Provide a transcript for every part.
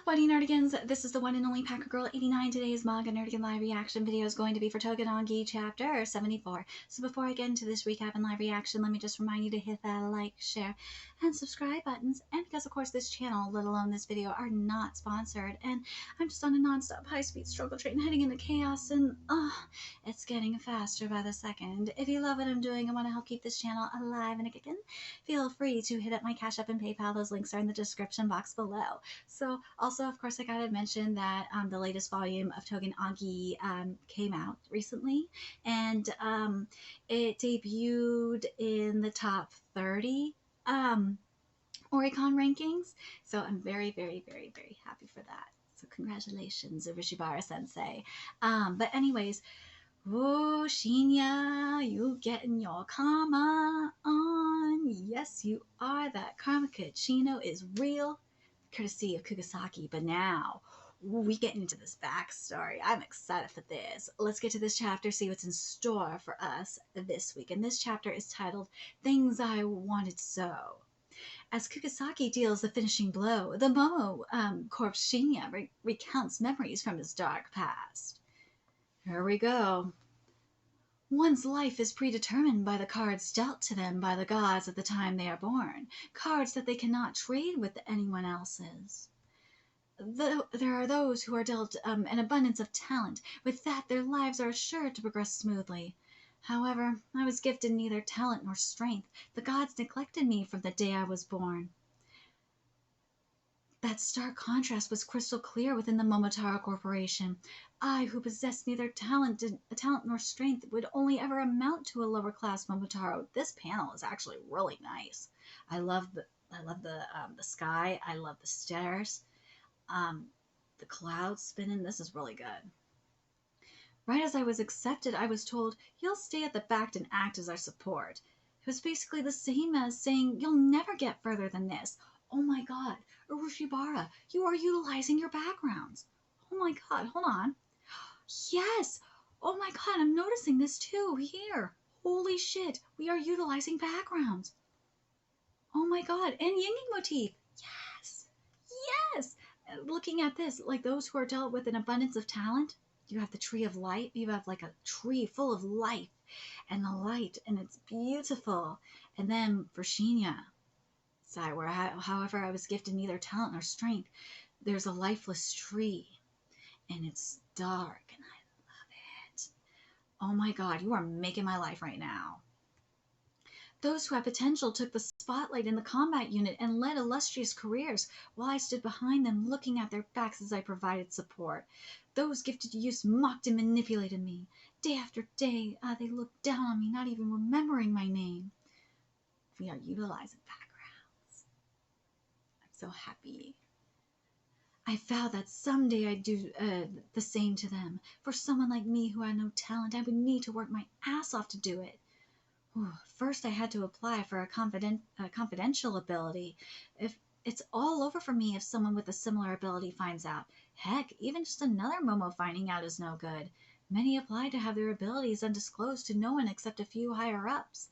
Buddy Nerdigans, this is the one and only Packer Girl 89. Today's Manga Nerdigan live reaction video is going to be for Tougen Anki chapter 74. So before I get into this recap and live reaction, let me just remind you to hit that like, share, and subscribe buttons. And because of course this channel, let alone this video, are not sponsored, and I'm just on a non-stop high-speed struggle train heading into chaos, and it's getting faster by the second. If you love what I'm doing and want to help keep this channel alive and kicking, feel free to hit up my Cash App and PayPal. Those links are in the description box below. So also, of course, I gotta mention that the latest volume of Tougen Anki came out recently, and it debuted in the top 30 Oricon rankings. So I'm very, very, very, very happy for that. So congratulations, Urishibara Sensei. But anyways, oh, Shinya, you getting your karma on. Yes, you are. That karma cappuccino is real, courtesy of Kugasaki. But now we get into this backstory. I'm excited for this. Let's get to this chapter, see what's in store for us this week. And this chapter is titled Things I Wanted So. As Kugasaki deals the finishing blow, the Momo corpse Shinya recounts memories from his dark past. Here we go. One's life is predetermined by the cards dealt to them by the gods at the time they are born, cards that they cannot trade with anyone else's. There are those who are dealt an abundance of talent. With that, their lives are assured to progress smoothly. However, I was gifted neither talent nor strength. The gods neglected me from the day I was born. That stark contrast was crystal clear within the Momotaro Corporation. I, who possessed neither talent nor strength, would only ever amount to a lower class Momotaro. This panel is actually really nice. I love the sky. I love the stairs. The clouds spinning. This is really good. Right as I was accepted, I was told, "You'll stay at the back and act as our support." It was basically the same as saying, "You'll never get further than this." Oh my god, Urushibara, you are utilizing your backgrounds. Oh my god, hold on. Yes! Oh my god, I'm noticing this too, here. Holy shit, we are utilizing backgrounds. Oh my god, and yinging motif. Yes! Yes! Looking at this, like those who are dealt with an abundance of talent, you have the tree of light, you have like a tree full of life, and the light, and it's beautiful. And then for Shinya, side where however I was gifted neither talent nor strength, there's a lifeless tree, and it's dark, and I love it. Oh my god, you are making my life right now. Those who had potential took the spotlight in the combat unit and led illustrious careers, while I stood behind them looking at their backs as I provided support. Those gifted to use mocked and manipulated me. Day after day, they looked down on me, not even remembering my name. We are utilizing backgrounds. I'm so happy. I vowed that someday I'd do the same to them. For someone like me who had no talent, I would need to work my ass off to do it. First, I had to apply for a confidential ability. If it's all over for me if someone with a similar ability finds out. Heck, even just another Momo finding out is no good. Many apply to have their abilities undisclosed to no one except a few higher-ups.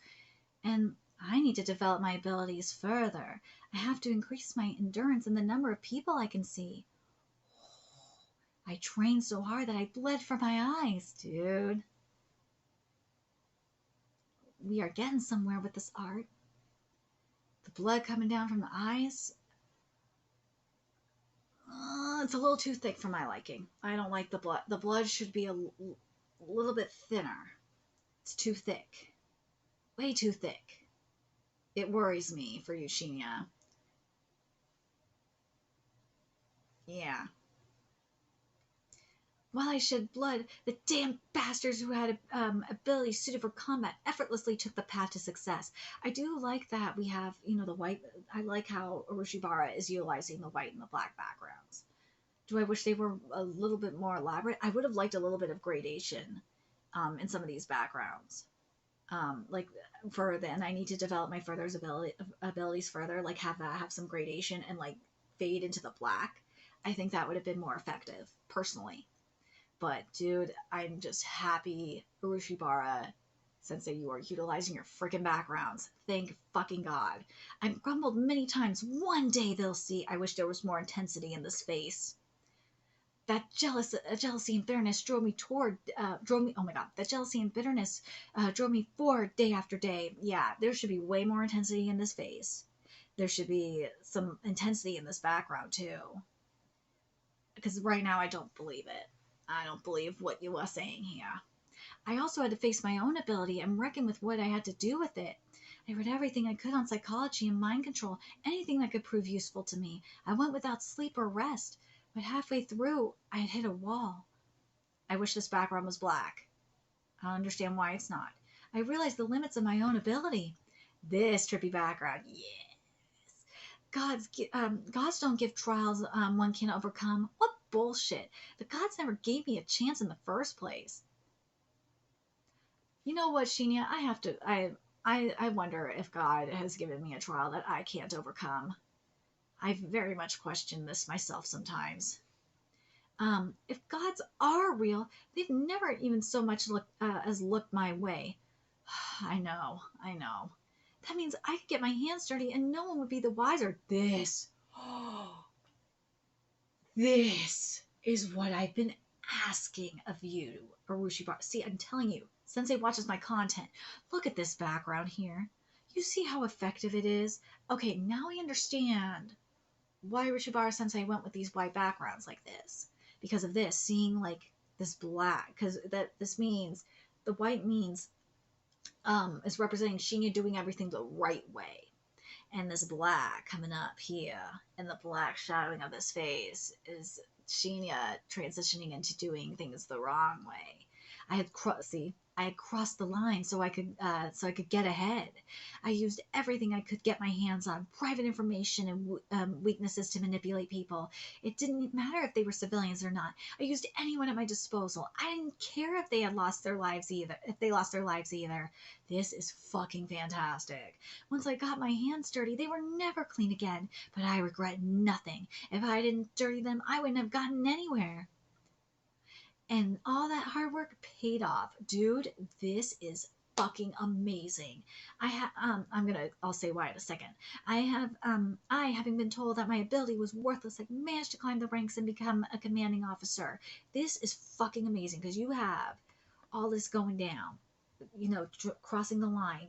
And I need to develop my abilities further. I have to increase my endurance and the number of people I can see. I trained so hard that I bled from my eyes, dude. We are getting somewhere with this art. The blood coming down from the eyes. It's a little too thick for my liking. I don't like the blood. The blood should be a little bit thinner. It's too thick. Way too thick. It worries me for you, Shinya. Yeah. While I shed blood, the damn bastards who had abilities suited for combat effortlessly took the path to success. I do like that we have, the white. I like how Urushibara is utilizing the white and the black backgrounds. Do I wish they were a little bit more elaborate? I would have liked a little bit of gradation in some of these backgrounds. And I need to develop my abilities further, like have some gradation and like fade into the black. I think that would have been more effective, personally. But dude, I'm just happy Urushibara Sensei, you are utilizing your freaking backgrounds. Thank fucking God. I've grumbled many times. One day they'll see. I wish there was more intensity in this face. That jealousy and bitterness drove me. Oh my God, that jealousy and bitterness drove me forward day after day. Yeah, there should be way more intensity in this face. There should be some intensity in this background too. Because right now I don't believe it. I don't believe what you are saying here. I also had to face my own ability and reckon with what I had to do with it. I read everything I could on psychology and mind control, anything that could prove useful to me. I went without sleep or rest. But halfway through, I had hit a wall. I wish this background was black. I don't understand why it's not. I realized the limits of my own ability. This trippy background, yes. Gods don't give trials one can overcome. What bullshit. The gods never gave me a chance in the first place. You know what, Shinya? I wonder if God has given me a trial that I can't overcome. I very much question this myself sometimes. If gods are real, they've never even so much as looked my way. I know. That means I could get my hands dirty and no one would be the wiser. This is what I've been asking of you, Urushibar. See, I'm telling you, Sensei watches my content. Look at this background here. You see how effective it is? Okay, now I understand why Urushibar Sensei went with these white backgrounds like this. Because of this, seeing like this black, because this means, the white means, is representing Shinya doing everything the right way. And this black coming up here, and the black shadowing of this face is Shinya transitioning into doing things the wrong way. I had crossed the line so I could get ahead. I used everything I could get my hands on, private information and weaknesses to manipulate people. It didn't matter if they were civilians or not. I used anyone at my disposal. I didn't care if they lost their lives either. This is fucking fantastic. Once I got my hands dirty, they were never clean again. But I regret nothing. If I didn't dirty them, I wouldn't have gotten anywhere. And all that hard work paid off. Dude, this is fucking amazing. I'll say why in a second. Having been told that my ability was worthless, I've managed to climb the ranks and become a commanding officer. This is fucking amazing because you have all this going down, crossing the line,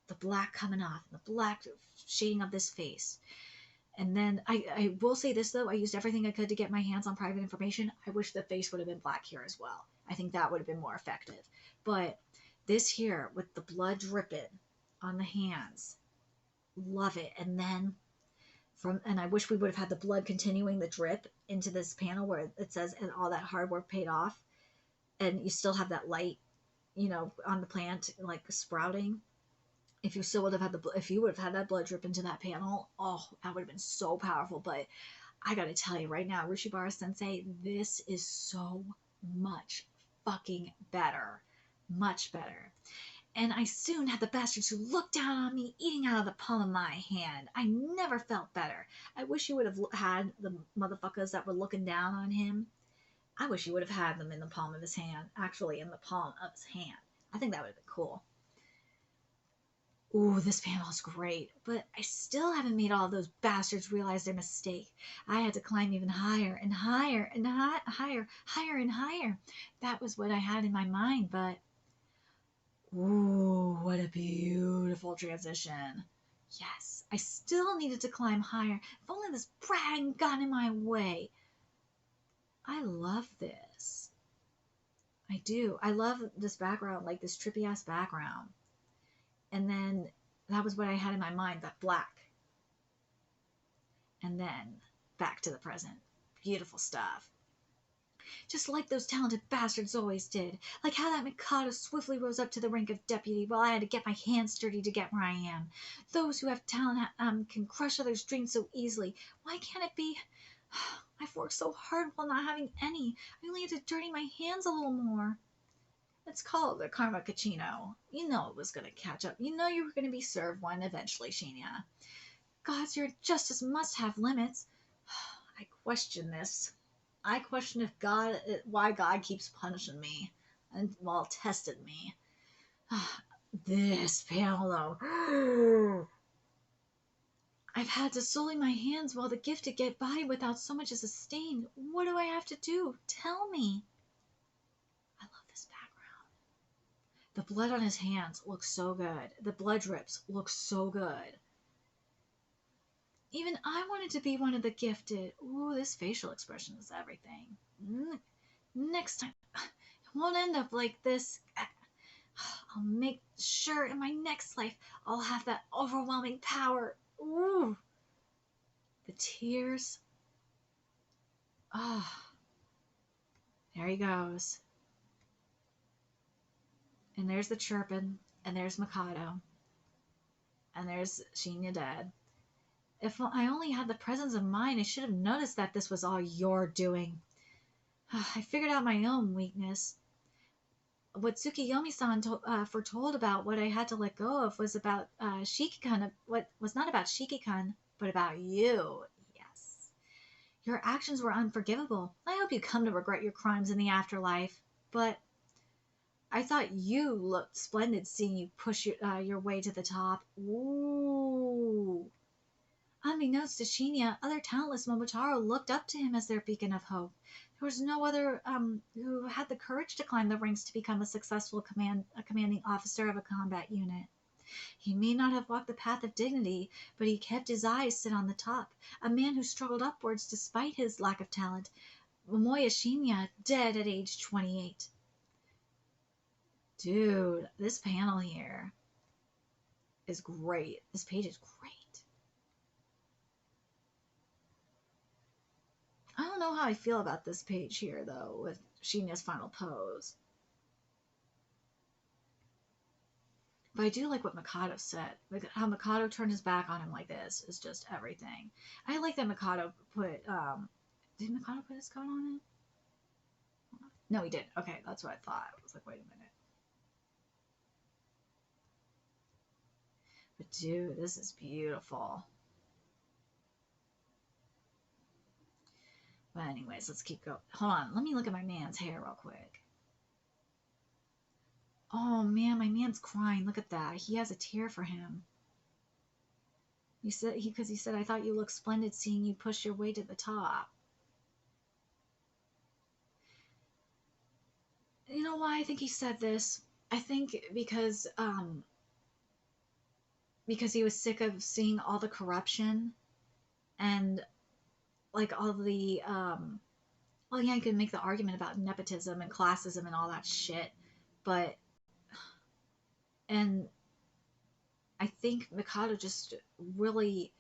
the black coming off, the black shading of this face. And then I will say this, though. I used everything I could to get my hands on private information. I wish the face would have been black here as well. I think that would have been more effective. But this here, with the blood dripping on the hands, love it. And then, and I wish we would have had the blood continuing the drip into this panel where it says, and all that hard work paid off. And you still have that light, on the plant, like sprouting. If you still would have had if you would have had that blood drip into that panel, oh, that would have been so powerful. But I gotta tell you right now, Urushibar Sensei, this is so much fucking better. Much better. And I soon had the bastards who looked down on me eating out of the palm of my hand. I never felt better. I wish you would have had the motherfuckers that were looking down on him. I wish you would have had them in the palm of his hand. Actually, in the palm of his hand. I think that would have been cool. Ooh, this panel is great, but I still haven't made all those bastards realize their mistake. I had to climb even higher and higher and higher and higher. That was what I had in my mind, but ooh, what a beautiful transition. Yes, I still needed to climb higher. If only this brat hadn't gotten in my way. I love this. I do. I love this background, like this trippy-ass background. And then that was what I had in my mind, that black. And then back to the present. Beautiful stuff. Just like those talented bastards always did. Like how that Mikado swiftly rose up to the rank of deputy while I had to get my hands dirty to get where I am. Those who have talent can crush others' dreams so easily. Why can't it be? I've worked so hard while not having any. I only had to dirty my hands a little more. Let's call it the karma cappuccino. You know it was going to catch up. You know you were going to be served one eventually, Shinya. Gods, your justice must have limits. I question this. I question why God keeps punishing me and tested me. This panel, though. I've had to sully my hands while the gifted get by without so much as a stain. What do I have to do? Tell me. I love this background. The blood on his hands looks so good. The blood drips look so good. Even I wanted to be one of the gifted. Ooh, this facial expression is everything. Next time, it won't end up like this. I'll make sure in my next life I'll have that overwhelming power. Ooh. The tears. Ah. Oh, there he goes. And there's the chirping. And there's Mikado. And there's Shinya dead. If I only had the presence of mind, I should have noticed that this was all your doing. I figured out my own weakness. What Tsukiyomi-san foretold about what I had to let go of was about Shiki-kun. What was not about Shiki-kun, but about you. Yes. Your actions were unforgivable. I hope you come to regret your crimes in the afterlife. But I thought you looked splendid seeing you push your way to the top. Ooh. Unbeknownst to Shinya, other talentless Momotaro looked up to him as their beacon of hope. There was no other who had the courage to climb the ranks to become a successful commanding officer of a combat unit. He may not have walked the path of dignity, but he kept his eyes set on the top, a man who struggled upwards despite his lack of talent. Momoya Shinya, dead at age 28. Dude, this panel here is great. This page is great. I don't know how I feel about this page here, though, with Shinya's final pose. But I do like what Mikado said. How Mikado turned his back on him like this is just everything. I like that Mikado put... did Mikado put his coat on him? No, he did. Okay, that's what I thought. I was like, wait a minute. But dude, this is beautiful. But anyways, let's keep going. Hold on, let me look at my man's hair real quick. Oh man, my man's crying. Look at that. He has a tear for him. He said because he said, I thought you looked splendid seeing you push your way to the top. You know why I think he said this? I think because he was sick of seeing all the corruption and like all the well, yeah, you could make the argument about nepotism and classism and all that shit, but and I think Mikado just really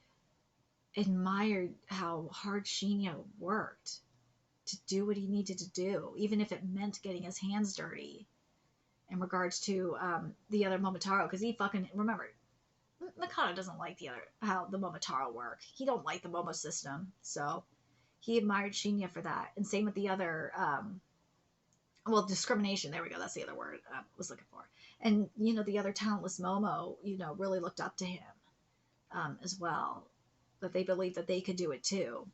admired how hard Shinya worked to do what he needed to do, even if it meant getting his hands dirty in regards to the other Momotaro, because he fucking, remember, Mikado doesn't like how the Momotaro work. He don't like the Momo system, so he admired Shinya for that. And same with the other, well, discrimination, there we go, that's the other word I was looking for. And, you know, the other talentless Momo, you know, really looked up to him as well, that they believed that they could do it too.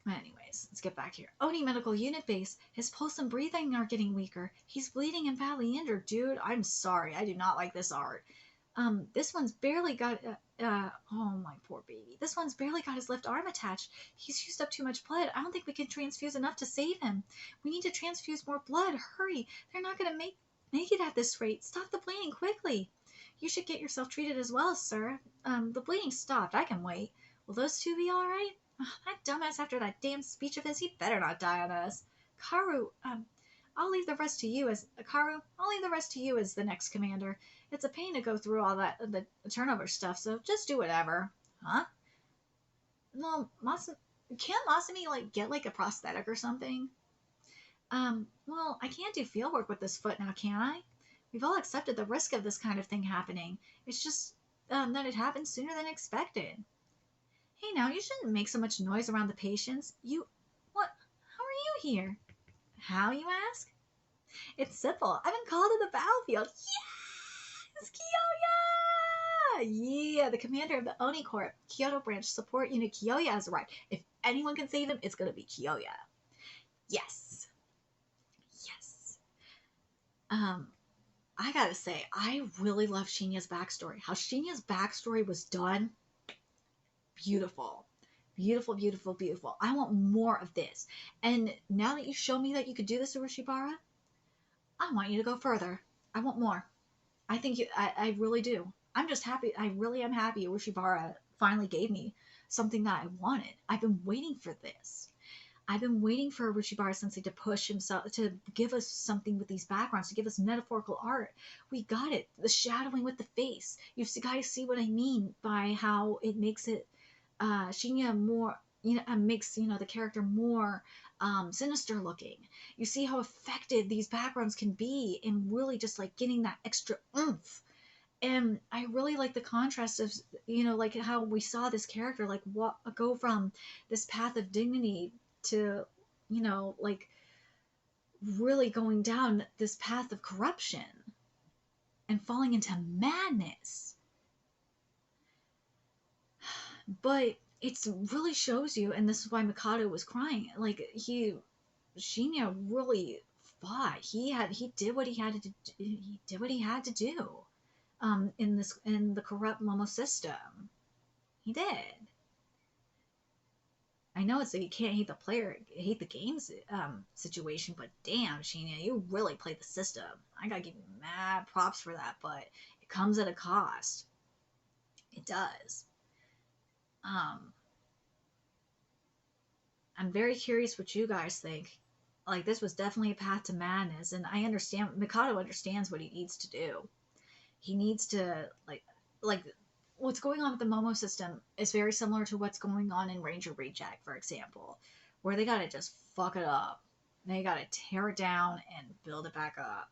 Anyways, let's get back here. Oni Medical Unit Base. His pulse and breathing are getting weaker. He's bleeding and badly injured. Dude, I'm sorry. I do not like this art. This one's barely got... oh, my poor baby. This one's barely got his left arm attached. He's used up too much blood. I don't think we can transfuse enough to save him. We need to transfuse more blood. Hurry. They're not going to make it at this rate. Stop the bleeding quickly. You should get yourself treated as well, sir. The bleeding stopped. I can wait. Will those two be all right? That dumbass, after that damn speech of his, he better not die on us. Karu, I'll leave the rest to you as the next commander. It's a pain to go through all that, the turnover stuff, so just do whatever. Huh? No, can't Masumi, like, get, like, a prosthetic or something? Well, I can't do field work with this foot now, can I? We've all accepted the risk of this kind of thing happening. It's just, that it happened sooner than expected. Hey, now, you shouldn't make so much noise around the patients. What? How are you here? How, you ask? It's simple. I've been called to the battlefield. Yes! Kyoya! Yeah, the commander of the Oni Corps, Kyoto Branch Support Unit Kyoya has arrived. If anyone can save him, it's going to be Kyoya. Yes. Um, I gotta say, I really love Shinya's backstory. How Shinya's backstory was done, beautiful. Beautiful, beautiful, beautiful. I want more of this. And now that you show me that you could do this to Urushibara, I want you to go further. I want more. I think I really do. I'm just happy. I really am happy Urushibara finally gave me something that I wanted. I've been waiting for this. I've been waiting for Urushibara Sensei to push himself, to give us something with these backgrounds, to give us metaphorical art. We got it. The shadowing with the face. You've got to see what I mean by how it makes it Shinya more, makes, the character more sinister looking. You see how effective these backgrounds can be in really just like getting that extra oomph. And I really like the contrast of, like how we saw this character like go from this path of dignity to, like really going down this path of corruption and falling into madness. But it's really shows you, and this is why Mikado was crying. Like Shinya really fought. He did what he had to. He did what he had to do. In the corrupt Momo system, he did. I know it's that you can't hate the player, hate the games situation, but damn, Shinya, you really played the system. I gotta give you mad props for that, but it comes at a cost. It does. I'm very curious what you guys think. Like, this was definitely a path to madness, and I understand, Mikado understands what he needs to do. He needs to, like, what's going on with the Momo system is very similar to what's going on in Ranger Reject, for example, where they gotta just fuck it up. They gotta tear it down and build it back up.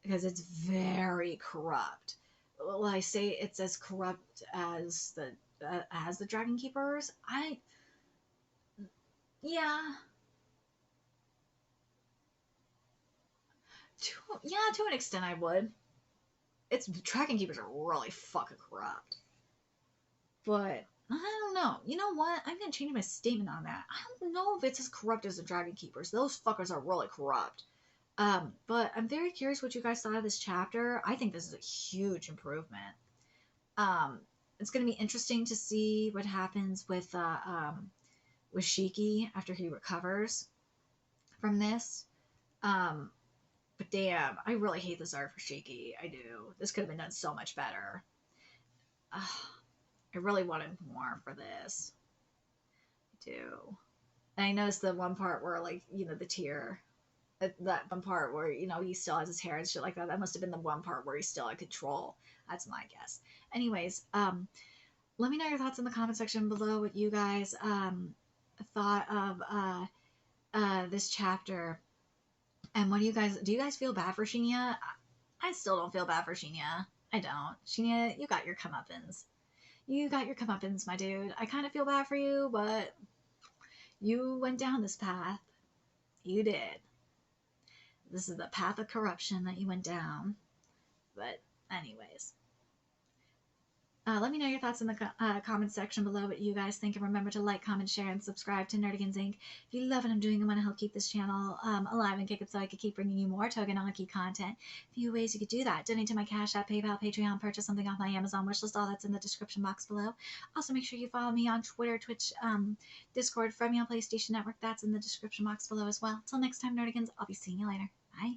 Because it's very corrupt. Well, I say it's as corrupt as the Dragon Keepers. Yeah, to an extent I would. It's Dragon Keepers are really fucking corrupt. But I don't know. You know what? I'm gonna change my statement on that. I don't know if it's as corrupt as the Dragon Keepers. Those fuckers are really corrupt. But I'm very curious what you guys thought of this chapter. I think this is a huge improvement. It's gonna be interesting to see what happens with Shiki after he recovers from this. But damn, I really hate this art for Shiki. I do. This could have been done so much better. I really wanted more for this. I do. And I noticed the one part where, like, the tear. That one part where, he still has his hair and shit like that. That must have been the one part where he's still in control. That's my guess. Anyways, let me know your thoughts in the comment section below what you guys thought of this chapter. And what do you guys feel bad for Shinya? I still don't feel bad for Shinya. I don't. Shinya, you got your comeuppance. You got your comeuppance, my dude. I kind of feel bad for you, but you went down this path. You did. This is the path of corruption that you went down. But anyways. Let me know your thoughts in the comment section below what you guys think. And remember to like, comment, share, and subscribe to Nerdigans Inc. If you love what I'm doing and want to help keep this channel alive and kick it so I can keep bringing you more Tougen Anki content, a few ways you could do that. Donate to my Cash App, PayPal, Patreon, purchase something off my Amazon wishlist. All that's in the description box below. Also, make sure you follow me on Twitter, Twitch, Discord, friend me on PlayStation Network. That's in the description box below as well. Till next time, Nerdigans, I'll be seeing you later. Bye.